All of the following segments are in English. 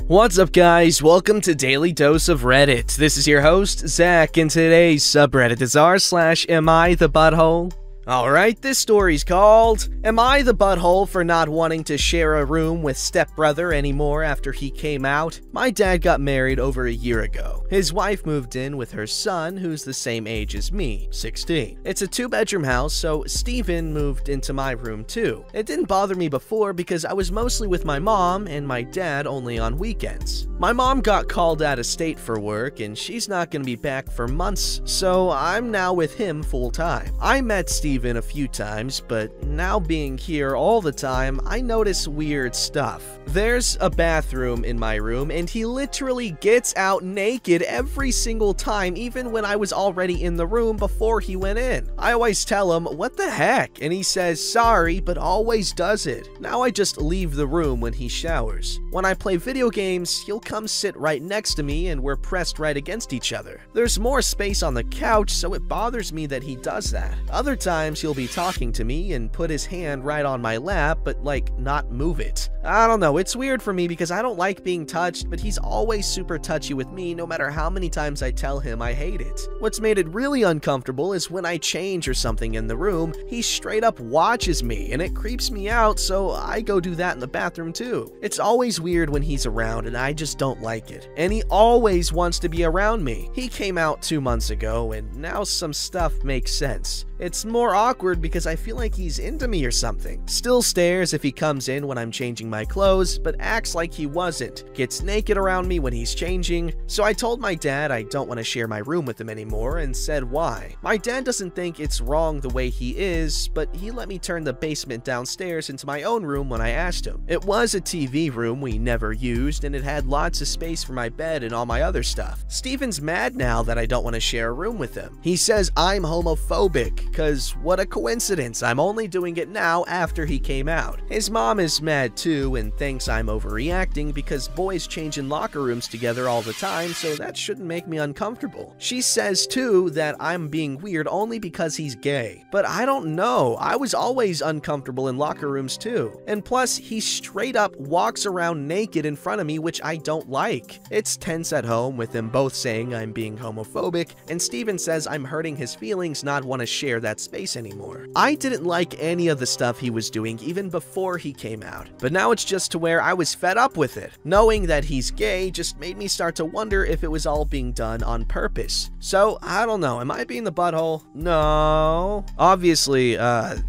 What's up, guys? Welcome to Daily Dose of Reddit. This is your host, Zach, and today's subreddit is r/AmITheButthole. Alright, this story's called, Am I the Butthole for Not Wanting to Share a Room with Stepbrother Anymore After He Came Out? My dad got married over a year ago. His wife moved in with her son, who's the same age as me, 16. It's a 2-bedroom house, so Steven moved into my room too. It didn't bother me before because I was mostly with my mom and my dad only on weekends. My mom got called out of state for work and she's not gonna be back for months, so I'm now with him full time. I met Steven a few times, but now being here all the time, I notice weird stuff. There's a bathroom in my room, and he literally gets out naked every single time, even when I was already in the room before he went in. I always tell him, what the heck? And he says sorry, but always does it. Now I just leave the room when he showers. When I play video games, he'll come sit right next to me and we're pressed right against each other. There's more space on the couch, so it bothers me that he does that. Other times, he'll be talking to me and put his hand right on my lap, but like not move it. I don't know, it's weird for me because I don't like being touched, but he's always super touchy with me no matter how many times I tell him I hate it. What's made it really uncomfortable is when I change or something in the room, he straight up watches me and it creeps me out, so I go do that in the bathroom too. It's always weird when he's around and I just don't like it. And he always wants to be around me. He came out 2 months ago and now some stuff makes sense. It's more awkward because I feel like he's into me or something. Still stares if he comes in when I'm changing my clothes, but acts like he wasn't. Gets naked around me when he's changing. So I told my dad I don't want to share my room with him anymore and said why. My dad doesn't think it's wrong the way he is, but he let me turn the basement downstairs into my own room when I asked him. It was a TV room we never used, and it had lots of space for my bed and all my other stuff. Steven's mad now that I don't want to share a room with him. He says I'm homophobic. Cause what a coincidence, I'm only doing it now after he came out. His mom is mad too and thinks I'm overreacting because boys change in locker rooms together all the time, so that shouldn't make me uncomfortable. She says too that I'm being weird only because he's gay. But I don't know, I was always uncomfortable in locker rooms too. And plus, he straight up walks around naked in front of me, which I don't like. It's tense at home with them both saying I'm being homophobic, and Steven says I'm hurting his feelings not want to share that space anymore. I didn't like any of the stuff he was doing even before he came out, but now it's just to where I was fed up with it. Knowing that he's gay just made me start to wonder if it was all being done on purpose. So, I don't know, am I being the butthole? No. Obviously,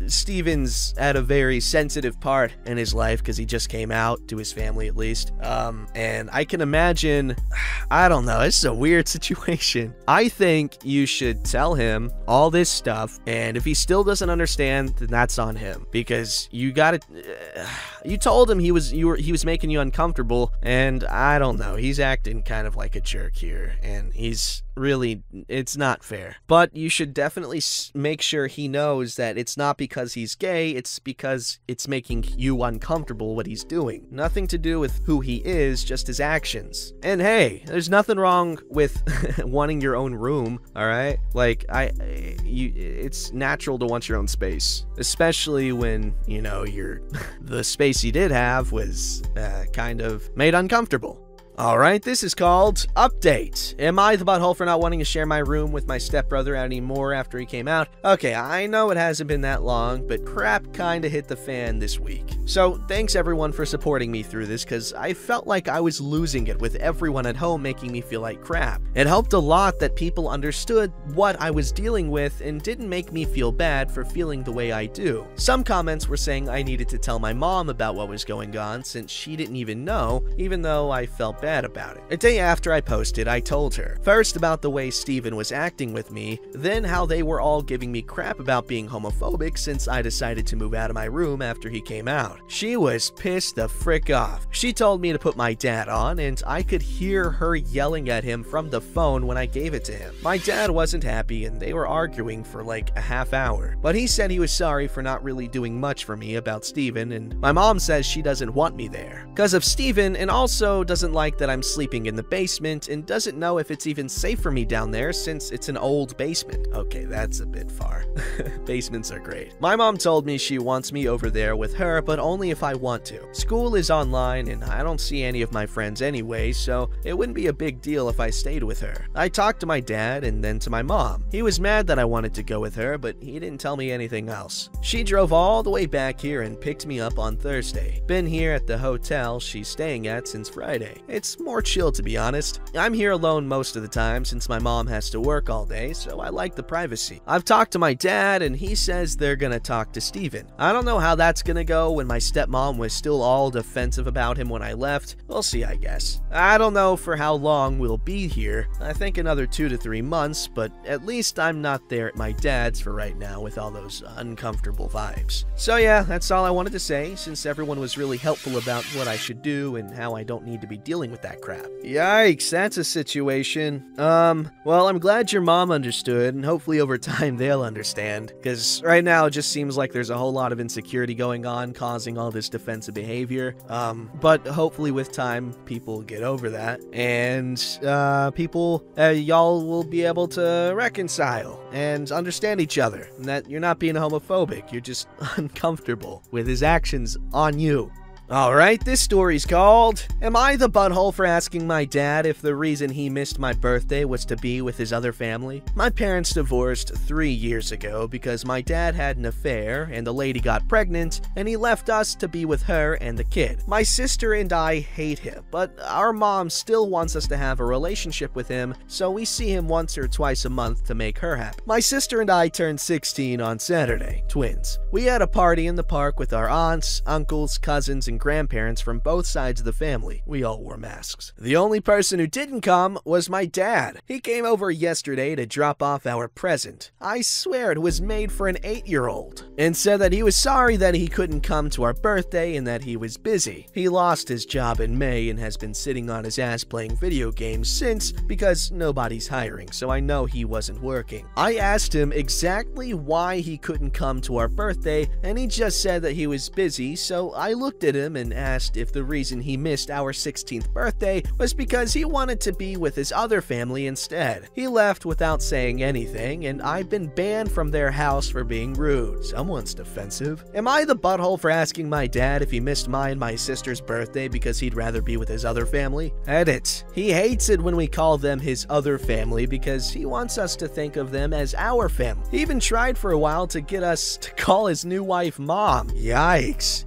Steven's at a very sensitive part in his life because he just came out, to his family at least, and I can imagine, I don't know, it's a weird situation. I think you should tell him all this stuff, and if he still doesn't understand, then that's on him, because you told him he was making you uncomfortable, and I don't know, he's acting kind of like a jerk here, and he's really, it's not fair. But you should definitely make sure he knows that it's not because he's gay, it's because it's making you uncomfortable what he's doing. Nothing to do with who he is, just his actions. And hey, there's nothing wrong with wanting your own room, alright? Like, it's natural to want your own space, especially when, you know, the space you did have was kind of made uncomfortable. Alright, this is called Update. Am I the butthole for not wanting to share my room with my stepbrother anymore after he came out? Okay, I know it hasn't been that long, but crap kinda hit the fan this week. So, thanks everyone for supporting me through this, cause I felt like I was losing it with everyone at home making me feel like crap. It helped a lot that people understood what I was dealing with and didn't make me feel bad for feeling the way I do. Some comments were saying I needed to tell my mom about what was going on since she didn't even know, even though I felt bad about it. A day after I posted, I told her, first about the way Steven was acting with me, then how they were all giving me crap about being homophobic since I decided to move out of my room after he came out. She was pissed the frick off. She told me to put my dad on, and I could hear her yelling at him from the phone when I gave it to him. My dad wasn't happy and they were arguing for like a half hour, but he said he was sorry for not really doing much for me about Steven, and my mom says she doesn't want me there because of Steven and also doesn't like like that I'm sleeping in the basement and doesn't know if it's even safe for me down there since it's an old basement. Okay, that's a bit far. Basements are great. My mom told me she wants me over there with her, but only if I want to. School is online and I don't see any of my friends anyway, so it wouldn't be a big deal if I stayed with her. I talked to my dad and then to my mom. He was mad that I wanted to go with her, but he didn't tell me anything else. She drove all the way back here and picked me up on Thursday. Been here at the hotel she's staying at since Friday. It's more chill, to be honest. I'm here alone most of the time since my mom has to work all day, so I like the privacy. I've talked to my dad and he says they're gonna talk to Steven. I don't know how that's gonna go when my stepmom was still all defensive about him when I left. We'll see, I guess. I don't know for how long we'll be here. I think another 2 to 3 months, but at least I'm not there at my dad's for right now with all those uncomfortable vibes. So yeah, that's all I wanted to say, since everyone was really helpful about what I should do and how I don't need to be dealing with that crap. Yikes, that's a situation. Well, I'm glad your mom understood, and hopefully over time they'll understand, because right now it just seems like there's a whole lot of insecurity going on, causing all this defensive behavior. But hopefully with time, people get over that, and y'all will be able to reconcile and understand each other, and that you're not being homophobic, you're just uncomfortable with his actions on you. Alright, this story's called, Am I the Butthole for Asking My Dad if the reason he missed my birthday was to be with his other family? My parents divorced 3 years ago because my dad had an affair and the lady got pregnant and he left us to be with her and the kid. My sister and I hate him, but our mom still wants us to have a relationship with him, so we see him once or twice a month to make her happy. My sister and I turned 16 on Saturday, twins. We had a party in the park with our aunts, uncles, cousins, and grandparents from both sides of the family. We all wore masks. The only person who didn't come was my dad. He came over yesterday to drop off our present. I swear it was made for an 8-year-old, and said that he was sorry that he couldn't come to our birthday and that he was busy. He lost his job in May and has been sitting on his ass playing video games since because nobody's hiring, so I know he wasn't working. I asked him exactly why he couldn't come to our birthday, and he just said that he was busy, so I looked at him and asked if the reason he missed our 16th birthday was because he wanted to be with his other family instead. He left without saying anything, and I've been banned from their house for being rude. Someone's defensive. Am I the butthole for asking my dad if he missed my and my sister's birthday because he'd rather be with his other family? Edit. He hates it when we call them his other family because he wants us to think of them as our family. He even tried for a while to get us to call his new wife Mom. Yikes.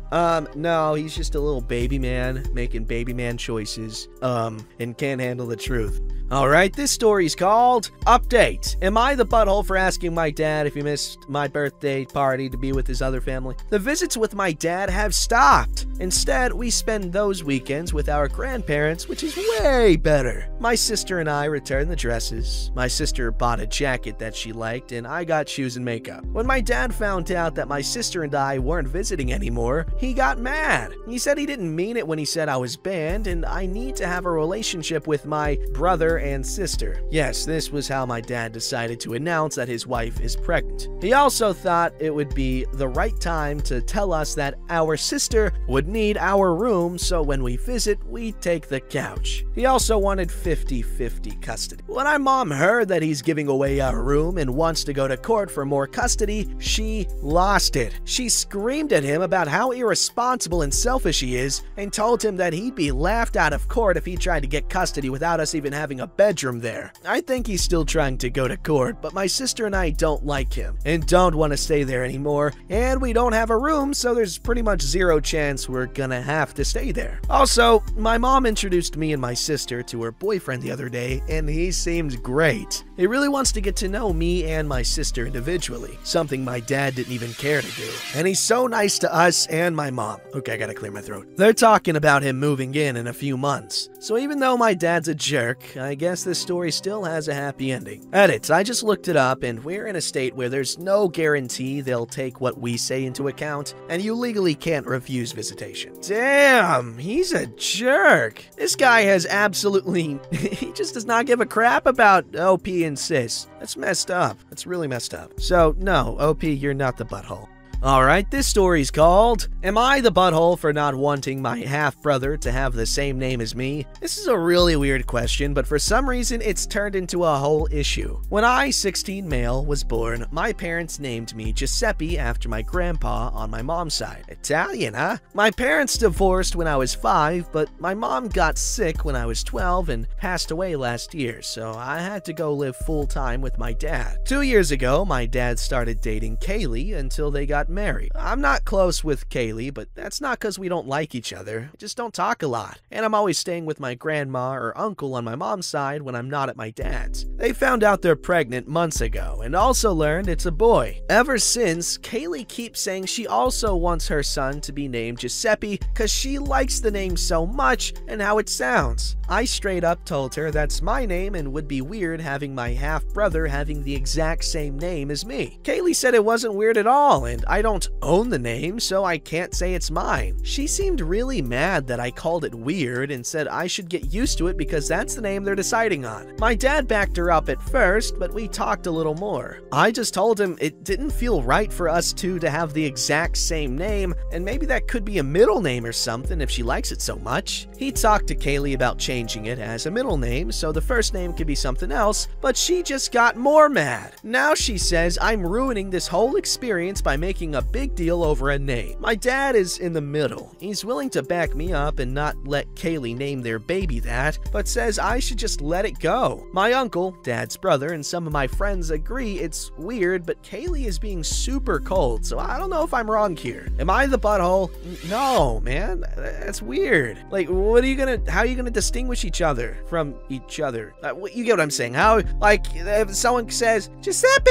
No, he's just a little baby man making baby man choices, and can't handle the truth. Alright, this story's called Update. Am I the butthole for asking my dad if he missed my birthday party to be with his other family? The visits with my dad have stopped. Instead, we spend those weekends with our grandparents, which is way better. My sister and I returned the dresses. My sister bought a jacket that she liked, and I got shoes and makeup. When my dad found out that my sister and I weren't visiting anymore, he got mad. He said he didn't mean it when he said I was banned, and I need to have a relationship with my brother and sister. Yes, this was how my dad decided to announce that his wife is pregnant. He also thought it would be the right time to tell us that our sister would need our room, so when we visit, we take the couch. He also wanted 50-50 custody. When our mom heard that he's giving away our room and wants to go to court for more custody, she lost it. She screamed at him about how irresponsible and selfish he is and told him that he'd be laughed out of court if he tried to get custody without us even having a bedroom there. I think he's still trying to go to court, but my sister and I don't like him and don't want to stay there anymore, and we don't have a room, so there's pretty much zero chance we're gonna have to stay there. Also, my mom introduced me and my sister to her boyfriend the other day, and he seemed great. He really wants to get to know me and my sister individually, something my dad didn't even care to do. And he's so nice to us and my mom. Okay, I gotta clear my throat. They're talking about him moving in a few months. So even though my dad's a jerk, I guess this story still has a happy ending. Edit. I just looked it up, and we're in a state where there's no guarantee they'll take what we say into account, and you legally can't refuse visitation. Damn, he's a jerk. This guy has absolutely... he just does not give a crap about OP and sis. That's messed up. That's really messed up. So, no, OP, you're not the butthole. Alright, this story's called, Am I the Butthole for Not Wanting My Half-Brother to Have the Same Name as Me? This is a really weird question, but for some reason it's turned into a whole issue. When I, 16 male, was born, my parents named me Giuseppe after my grandpa on my mom's side. Italian, huh? My parents divorced when I was 5, but my mom got sick when I was 12 and passed away last year, so I had to go live full-time with my dad. 2 years ago, my dad started dating Kaylee until they got married. I'm not close with Kaylee, but that's not because we don't like each other. We just don't talk a lot. And I'm always staying with my grandma or uncle on my mom's side when I'm not at my dad's. They found out they're pregnant months ago and also learned it's a boy. Ever since, Kaylee keeps saying she also wants her son to be named Giuseppe because she likes the name so much and how it sounds. I straight up told her that's my name and would be weird having my half-brother having the exact same name as me. Kaylee said it wasn't weird at all, and I don't own the name, so I can't say it's mine. She seemed really mad that I called it weird and said I should get used to it because that's the name they're deciding on. My dad backed her up at first, but we talked a little more. I just told him it didn't feel right for us two to have the exact same name, and maybe that could be a middle name or something if she likes it so much. He talked to Kaylee about changing it as a middle name so the first name could be something else, but she just got more mad. Now she says I'm ruining this whole experience by making a big deal over a name. My dad is in the middle. He's willing to back me up and not let Kaylee name their baby that, but says I should just let it go. My uncle, dad's brother, and some of my friends agree it's weird, but Kaylee is being super cold, so I don't know if I'm wrong here. Am I the butthole? No, man, that's weird. Like, how are you gonna distinguish each other from each other? You get what I'm saying? How, like, if someone says, Giuseppe,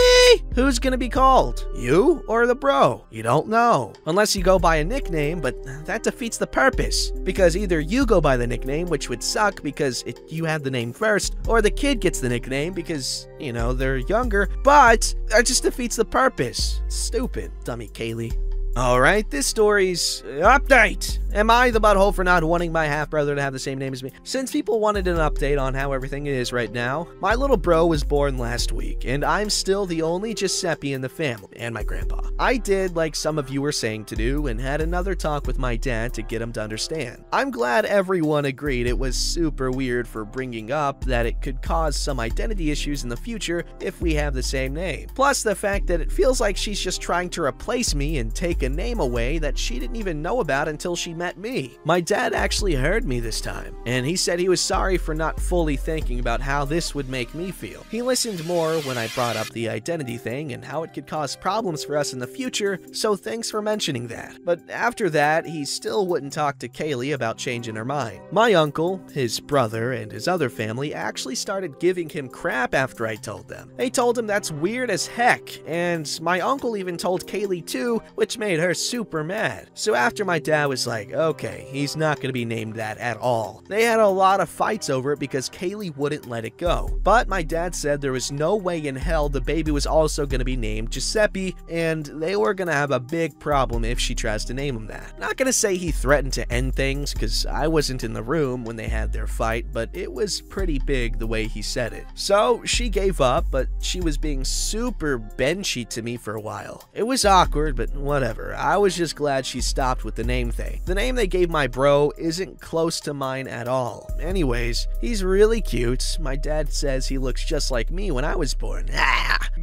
who's gonna be called? You or the bro? You don't know. Unless you go by a nickname, but that defeats the purpose. Because either you go by the nickname, which would suck because you had the name first, or the kid gets the nickname because, you know, they're younger, but that just defeats the purpose. Stupid, dummy Kaylee. Alright, this story's update. Am I the butthole for not wanting my half-brother to have the same name as me? Since people wanted an update on how everything is right now, my little bro was born last week, and I'm still the only Giuseppe in the family, and my grandpa. I did like some of you were saying to do, and had another talk with my dad to get him to understand. I'm glad everyone agreed it was super weird for bringing up that it could cause some identity issues in the future if we have the same name. Plus the fact that it feels like she's just trying to replace me and take a name away that she didn't even know about until she met me. My dad actually heard me this time, and he said he was sorry for not fully thinking about how this would make me feel. He listened more when I brought up the identity thing and how it could cause problems for us in the future, so thanks for mentioning that. But after that, he still wouldn't talk to Kaylee about changing her mind. My uncle, his brother, and his other family actually started giving him crap after I told them. They told him that's weird as heck, and my uncle even told Kaylee too, which made her super mad. So after my dad was like, okay, he's not gonna be named that at all, they had a lot of fights over it because Kaylee wouldn't let it go. But my dad said there was no way in hell the baby was also gonna be named Giuseppe, and they were gonna have a big problem if she tries to name him that. Not gonna say he threatened to end things, because I wasn't in the room when they had their fight, but it was pretty big the way he said it. So she gave up, but she was being super benchy to me for a while. It was awkward, but whatever. I was just glad she stopped with the name thing. The name they gave my bro isn't close to mine at all. Anyways, he's really cute. My dad says he looks just like me when I was born.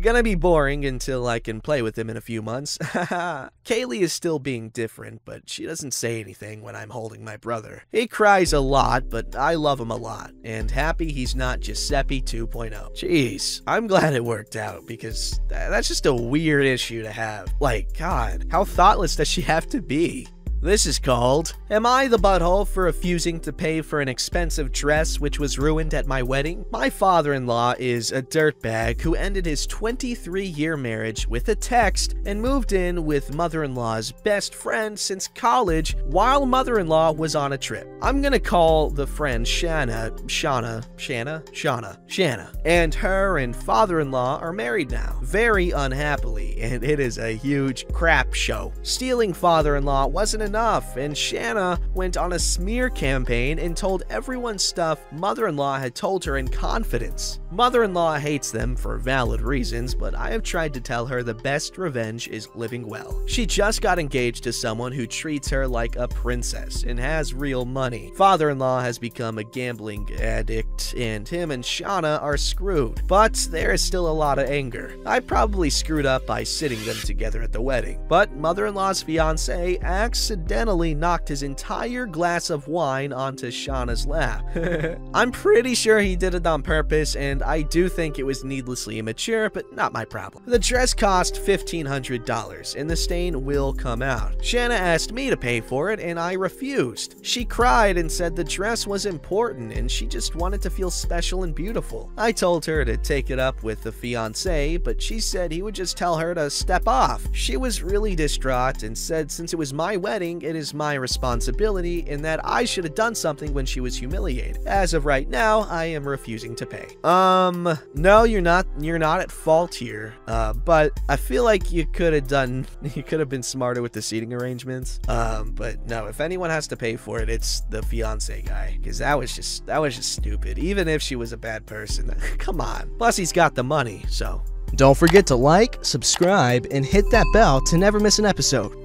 Gonna be boring until I can play with him in a few months. Kaylee is still being different, but she doesn't say anything when I'm holding my brother. He cries a lot, but I love him a lot, and happy he's not Giuseppe 2.0. Jeez, I'm glad it worked out, because that's just a weird issue to have. Like, God, how thoughtless does she have to be? This is called, Am I the butthole for refusing to pay for an expensive dress which was ruined at my wedding? My father-in-law is a dirtbag who ended his 23-year marriage with a text and moved in with mother-in-law's best friend since college while mother-in-law was on a trip. I'm gonna call the friend Shanna, and her and father-in-law are married now, very unhappily, and it is a huge crap show. Stealing father-in-law wasn't enough enough, and Shanna went on a smear campaign and told everyone stuff mother-in-law had told her in confidence. Mother-in-law hates them for valid reasons, but I have tried to tell her the best revenge is living well. She just got engaged to someone who treats her like a princess and has real money. Father-in-law has become a gambling addict, and him and Shauna are screwed, but there is still a lot of anger. I probably screwed up by sitting them together at the wedding, but mother-in-law's fiance accidentally knocked his entire glass of wine onto Shauna's lap. I'm pretty sure he did it on purpose, and I do think it was needlessly immature, but not my problem. The dress cost $1,500, and the stain will come out. Shanna asked me to pay for it, and I refused. She cried and said the dress was important, and she just wanted to feel special and beautiful. I told her to take it up with the fiancé, but she said he would just tell her to step off. She was really distraught and said since it was my wedding, it is my responsibility and that I should have done something when she was humiliated. As of right now, I am refusing to pay. No, you're not at fault here. But I feel like you could have been smarter with the seating arrangements. But no, if anyone has to pay for it, it's the fiance guy, because that was just stupid. Even if she was a bad person, come on. Plus, he's got the money, so. Don't forget to like, subscribe, and hit that bell to never miss an episode.